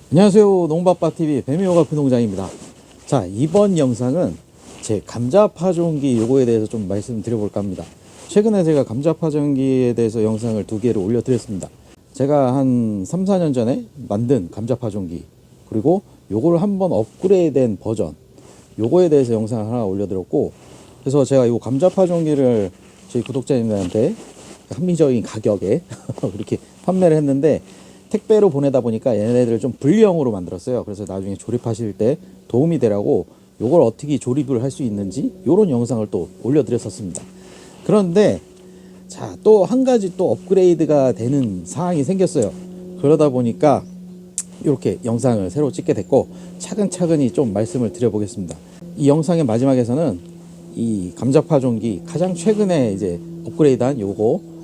안녕하세요. 농밥바TV 뱀이호가 부농장입니다. 자, 이번 영상은 제 감자 파종기 요거에 대해서 좀 말씀드려볼까 합니다. 최근에 제가 감자 파종기에 대해서 영상을 2개를 올려드렸습니다. 제가 한 3, 4년 전에 만든 감자 파종기, 그리고 요거를 한번 업그레이드된 버전, 요거에 대해서 영상을 하나 올려드렸고, 그래서 제가 이 감자 파종기를 저희 구독자님들한테 합리적인 가격에 그렇게 판매를 했는데, 택배로 보내다 보니까 얘네들을 좀 분리형으로 만들었어요. 그래서 나중에 조립하실 때 도움이 되라고 요걸 어떻게 조립을 할 수 있는지 요런 영상을 또 올려드렸었습니다. 그런데 자, 또 한 가지 또 업그레이드가 되는 사항이 생겼어요. 그러다 보니까 이렇게 영상을 새로 찍게 됐고, 차근차근히 좀 말씀을 드려보겠습니다. 이 영상의 마지막에서는 이 감자 파종기 가장 최근에 이제 업그레이드한 요거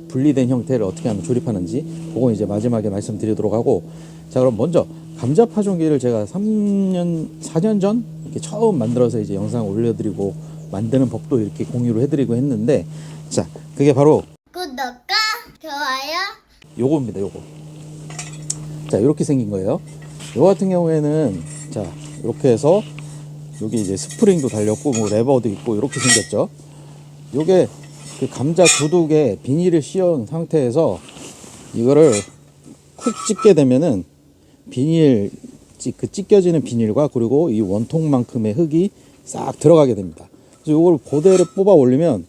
분리된 형태를 어떻게 하면 조립하는지 그거 이제 마지막에 말씀드리도록 하고, 자, 그럼 먼저 감자 파종기를 제가 4년 전 이렇게 처음 만들어서 이제 영상 올려드리고 만드는 법도 이렇게 공유를 해드리고 했는데, 자, 그게 바로 구독과 좋아요. 요겁니다. 요거. 자, 이렇게 생긴 거예요. 요 같은 경우에는 자, 이렇게 해서 여기 이제 스프링도 달렸고 뭐 레버도 있고 이렇게 생겼죠. 요게 그 감자 두둑에 비닐을 씌운 상태에서 이거를 쿡 찢게 되면은 그 찢겨지는 비닐과 그리고 이 원통만큼의 흙이 싹 들어가게 됩니다. 그래서 이걸 그대로 뽑아 올리면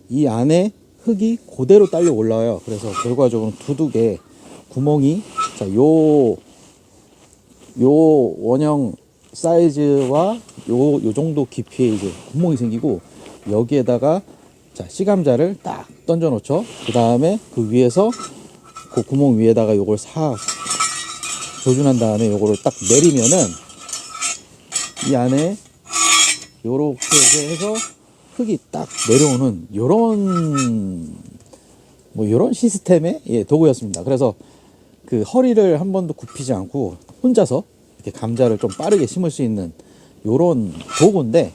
이 안에 흙이 그대로 딸려 올라와요. 그래서 결과적으로 두둑에 구멍이, 자, 요 원형 사이즈와 요 정도 깊이의 이제 구멍이 생기고, 여기에다가 자, 씨감자를 딱 던져 놓죠. 그 다음에 그 위에서 그 구멍 위에다가 요걸 싹 조준한 다음에 요거를 딱 내리면은 이 안에 요렇게 해서 흙이 딱 내려오는 요런 시스템의 도구였습니다. 그래서 그 허리를 한 번도 굽히지 않고 혼자서 이렇게 감자를 좀 빠르게 심을 수 있는 요런 도구인데,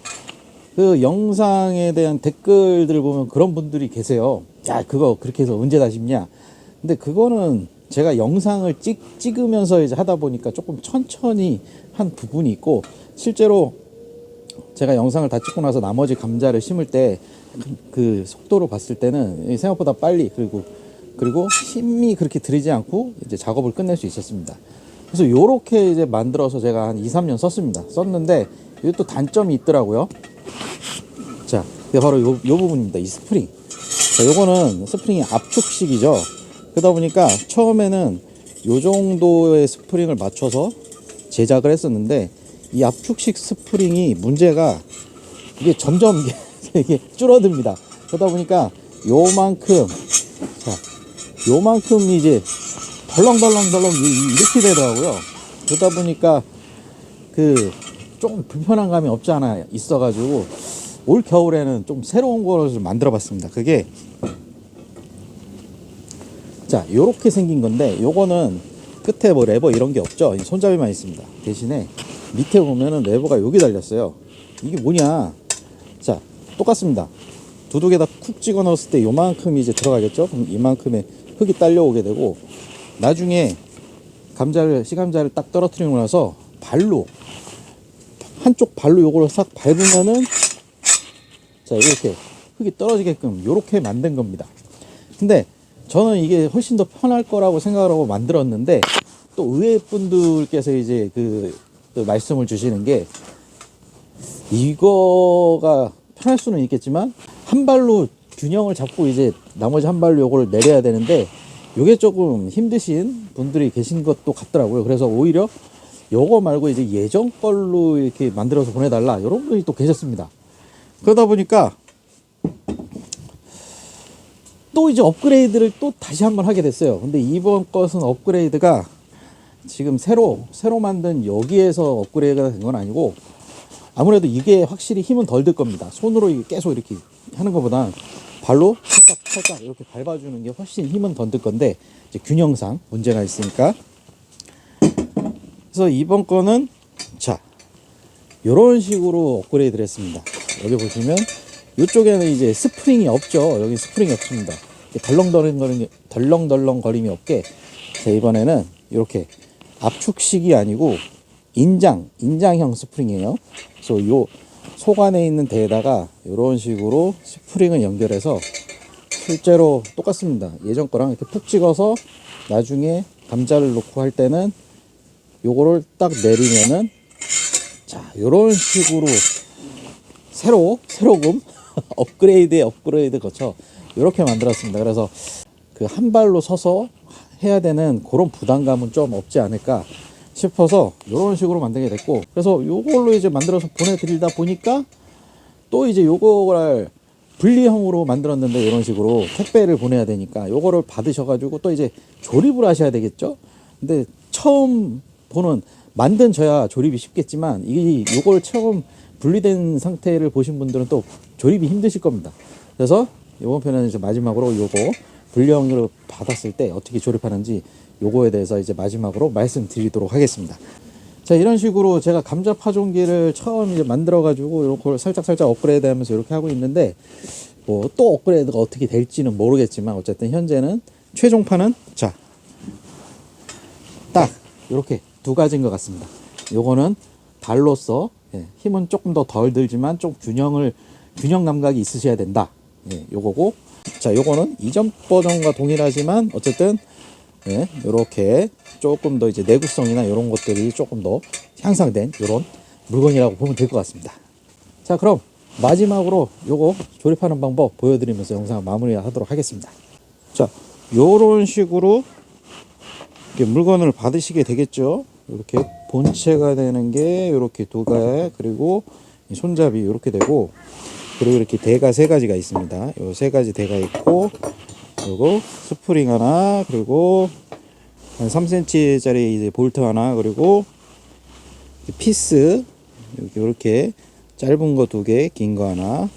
그 영상에 대한 댓글들을 보면 그런 분들이 계세요. 야, 그거 그렇게 해서 언제 다 심냐. 근데 그거는 제가 영상을 찍으면서 이제 하다 보니까 조금 천천히 한 부분이 있고, 실제로 제가 영상을 다 찍고 나서 나머지 감자를 심을 때 그 속도로 봤을 때는 생각보다 빨리, 그리고 힘이 그렇게 들이지 않고 이제 작업을 끝낼 수 있었습니다. 그래서 요렇게 이제 만들어서 제가 한 2, 3년 썼는데 이것도 단점이 있더라고요. 자, 그게 바로 요 부분입니다. 이 스프링. 자, 요거는 스프링이 압축식이죠. 그러다 보니까 처음에는 요 정도의 스프링을 맞춰서 제작을 했었는데, 이 압축식 스프링이 문제가 이게 점점 이게 줄어듭니다. 그러다 보니까 요만큼 이제 덜렁덜렁 이렇게 되더라고요. 그러다 보니까 좀 불편한 감이 없지 않아 있어가지고 올 겨울에는 좀 새로운 거를 만들어 봤습니다. 그게 자, 요렇게 생긴 건데, 요거는 끝에 뭐 레버 이런 게 없죠. 손잡이만 있습니다. 대신에 밑에 보면은 레버가 여기 달렸어요. 이게 뭐냐. 자, 똑같습니다. 두둑에다 쿡 찍어 넣었을 때 요만큼 이제 들어가겠죠. 그럼 이만큼의 흙이 딸려오게 되고, 나중에 씨감자를 딱 떨어뜨리고 나서 한쪽 발로 요거를 싹 밟으면은, 자, 이렇게 흙이 떨어지게끔 요렇게 만든 겁니다. 근데 저는 이게 훨씬 더 편할 거라고 생각을 하고 만들었는데, 또 의외 분들께서 이제 그 말씀을 주시는 게, 이거가 편할 수는 있겠지만 한 발로 균형을 잡고 이제 나머지 한 발로 요거를 내려야 되는데, 요게 조금 힘드신 분들이 계신 것도 같더라고요. 그래서 오히려 요거 말고 이제 예전 걸로 이렇게 만들어서 보내달라, 이런 분이 또 계셨습니다. 그러다 보니까 또 이제 업그레이드를 또 다시 한번 하게 됐어요. 근데 이번 것은 업그레이드가 지금 새로 만든 여기에서 업그레이드가 된 건 아니고, 아무래도 이게 확실히 힘은 덜 들 겁니다. 손으로 계속 이렇게 하는 것보다 발로 살짝 이렇게 밟아주는 게 훨씬 힘은 덜 들 건데, 이제 균형상 문제가 있으니까. 그래서 이번 거는 자, 요런 식으로 업그레이드를 했습니다. 여기 보시면 이쪽에는 이제 스프링이 없죠. 여기 스프링이 없습니다. 덜렁덜렁거림이 없게, 자, 이번에는 이렇게 압축식이 아니고 인장형 스프링이에요. 그래서 요 속 안에 있는 대에다가 이런 식으로 스프링을 연결해서 실제로 똑같습니다. 예전 거랑 이렇게 푹 찍어서 나중에 감자를 넣고 할 때는 요거를 딱 내리면은 자, 요런 식으로 새로금 업그레이드 거쳐 이렇게 만들었습니다. 그래서 그 한 발로 서서 해야 되는 그런 부담감은 좀 없지 않을까 싶어서 이런 식으로 만들게 됐고, 그래서 요걸로 이제 만들어서 보내드리다 보니까 또 이제 요거를 분리형으로 만들었는데 이런 식으로 택배를 보내야 되니까 요거를 받으셔가지고 또 이제 조립을 하셔야 되겠죠. 근데 처음 만든 저야 조립이 쉽겠지만 요걸 처음 분리된 상태를 보신 분들은 또 조립이 힘드실 겁니다. 그래서 이번 편에는 이제 마지막으로 요거 분리형으로 받았을 때 어떻게 조립하는지 요거에 대해서 이제 마지막으로 말씀드리도록 하겠습니다. 자, 이런 식으로 제가 감자 파종기를 처음 이제 만들어 가지고 요걸 살짝 업그레이드 하면서 이렇게 하고 있는데, 뭐 또 업그레이드가 어떻게 될지는 모르겠지만 어쨌든 현재는 최종판은 자, 딱 이렇게 두 가지인 것 같습니다. 요거는 달로서 힘은 조금 더 덜 들지만 좀 균형 감각이 있으셔야 된다. 요거고, 자, 요거는 이전 버전과 동일하지만 어쨌든 요렇게 조금 더 이제 내구성이나 이런 것들이 조금 더 향상된 이런 물건이라고 보면 될 것 같습니다. 자, 그럼 마지막으로 요거 조립하는 방법 보여드리면서 영상을 마무리하도록 하겠습니다. 자, 요런 식으로 이렇게 물건을 받으시게 되겠죠. 이렇게 본체가 되는 게 이렇게 두 개, 그리고 손잡이 이렇게 되고, 그리고 이렇게 대가 세 가지가 있습니다. 요 세 가지 대가 있고, 그리고 스프링 하나, 그리고 한 3cm짜리 이제 볼트 하나, 그리고 피스 이렇게 짧은 거 두 개, 긴 거 하나,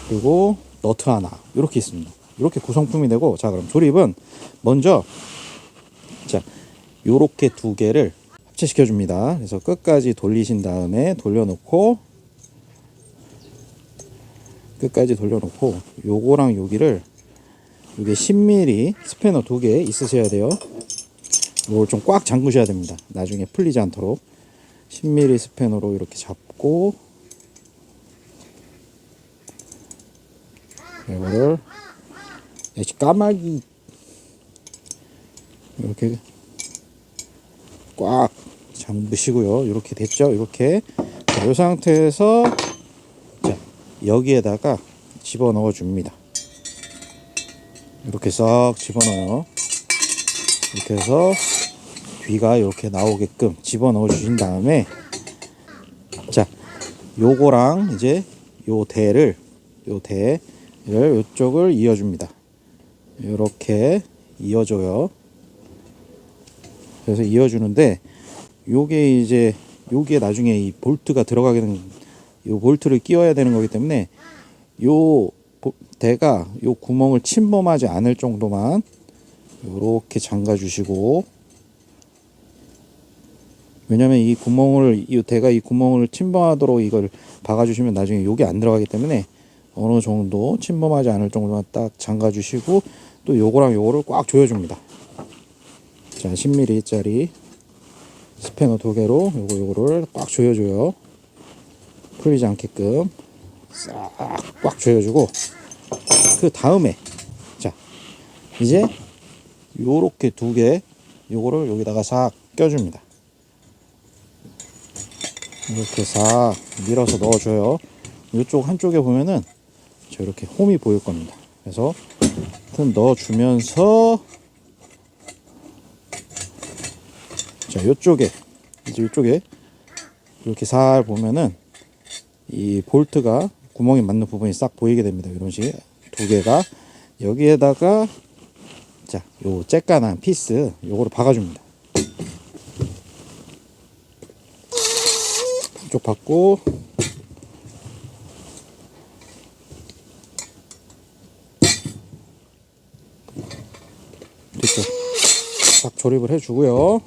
그리고 너트 하나 이렇게 있습니다. 이렇게 구성품이 되고, 자, 그럼 조립은 먼저 자, 요렇게 두 개를 합체시켜 줍니다. 그래서 끝까지 돌리신 다음에 돌려놓고 요거랑 여기를 이게 10mm 스패너 두 개 있으셔야 돼요. 이걸 좀 꽉 잠그셔야 됩니다. 나중에 풀리지 않도록 10mm 스패너로 이렇게 잡고, 이거를 역시 까마귀 이렇게 꽉 잠그시고요. 이렇게 됐죠. 이렇게 이 상태에서 자, 여기에다가 집어넣어 줍니다. 이렇게 싹 집어넣어요. 이렇게 해서 뒤가 이렇게 나오게끔 집어넣어 주신 다음에, 자, 요거랑 이제 요 대를 요쪽을 이어줍니다. 이렇게 이어줘요. 그래서 이어주는데, 요게 이제 여기에 나중에 이 볼트가 들어가게 되는, 요 볼트를 끼워야 되는 거기 때문에 요 대가 요 구멍을 침범하지 않을 정도만 요렇게 잠가 주시고, 왜냐면 이 대가 이 구멍을 침범하도록 이걸 박아 주시면 나중에 요게 안 들어가기 때문에 어느 정도 침범하지 않을 정도만 딱 잠가 주시고, 또 요거랑 요거를 꽉 조여 줍니다. 자, 10mm 짜리 스패너 두 개로 요거를 꽉 조여줘요. 풀리지 않게끔 싹 꽉 조여주고, 그 다음에 자, 이제 요렇게 두 개 요거를 여기다가 싹 껴줍니다. 이렇게 싹 밀어서 넣어줘요. 이쪽 한쪽에 보면은 저 이렇게 홈이 보일 겁니다. 그래서 넣어주면서, 자, 이쪽에 이렇게 살 보면은 이 볼트가 구멍이 맞는 부분이 싹 보이게 됩니다. 이런 식 두 개가 여기에다가 자, 요 쬐깐한 피스 요거를 박아줍니다. 이쪽 받고, 뒤쪽 딱 조립을 해주고요.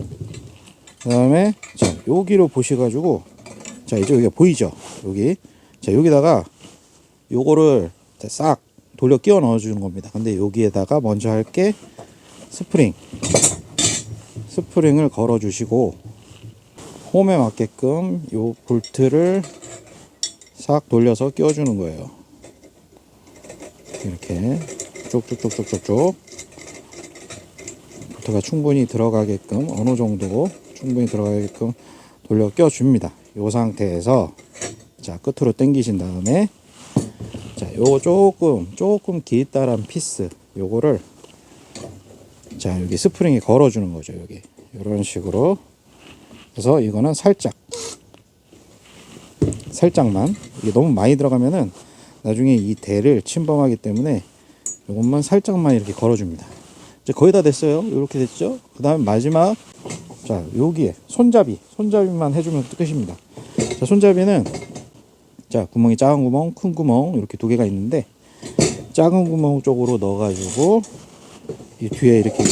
그 다음에 자, 여기로 보셔가지고, 자, 이제 여기가 보이죠? 자, 여기다가 요거를 싹 돌려 끼워 넣어 주는 겁니다. 근데 여기에다가 먼저 할 게 스프링. 스프링을 걸어 주시고 홈에 맞게끔 요 볼트를 싹 돌려서 끼워 주는 거예요. 이렇게 쭉쭉쭉쭉쭉쭉 볼트가 충분히 들어가게끔, 어느 정도 충분히 들어가게끔 돌려 끼워 줍니다. 요 상태에서 자, 끝으로 당기신 다음에 자, 요거 조금 길다란 피스 요거를 자, 여기 스프링에 걸어 주는 거죠. 여기 이런 식으로. 그래서 이거는 살짝만, 이게 너무 많이 들어가면은 나중에 이 대를 침범하기 때문에 이것만 살짝만 이렇게 걸어 줍니다. 이제 거의 다 됐어요. 이렇게 됐죠. 그 다음에 마지막, 자, 여기에 손잡이만 해주면 끝입니다. 자, 손잡이는 자, 구멍이 작은 구멍, 큰 구멍 이렇게 두 개가 있는데 작은 구멍 쪽으로 넣어 가지고 이 뒤에 이렇게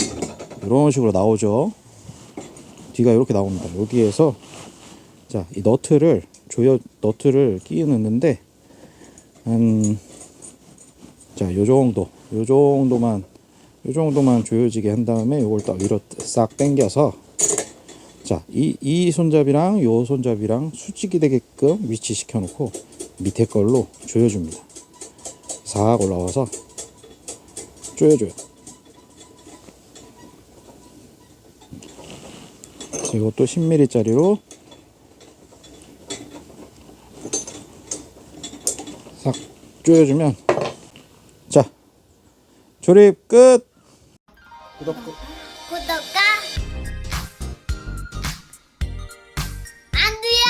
이런 식으로 나오죠. 뒤가 이렇게 나옵니다. 여기에서 자, 이 너트를 끼우는데 자, 요 정도만 조여지게 한 다음에 요걸 딱 위로 싹 당겨서 자, 이 손잡이랑 요 손잡이랑 수직이 되게끔 위치시켜 놓고 밑에 걸로 조여줍니다. 싹 올라와서 조여줘요. 이것도 10mm 짜리로 싹 조여주면 자, 조립 끝. 구독과 안 돼요.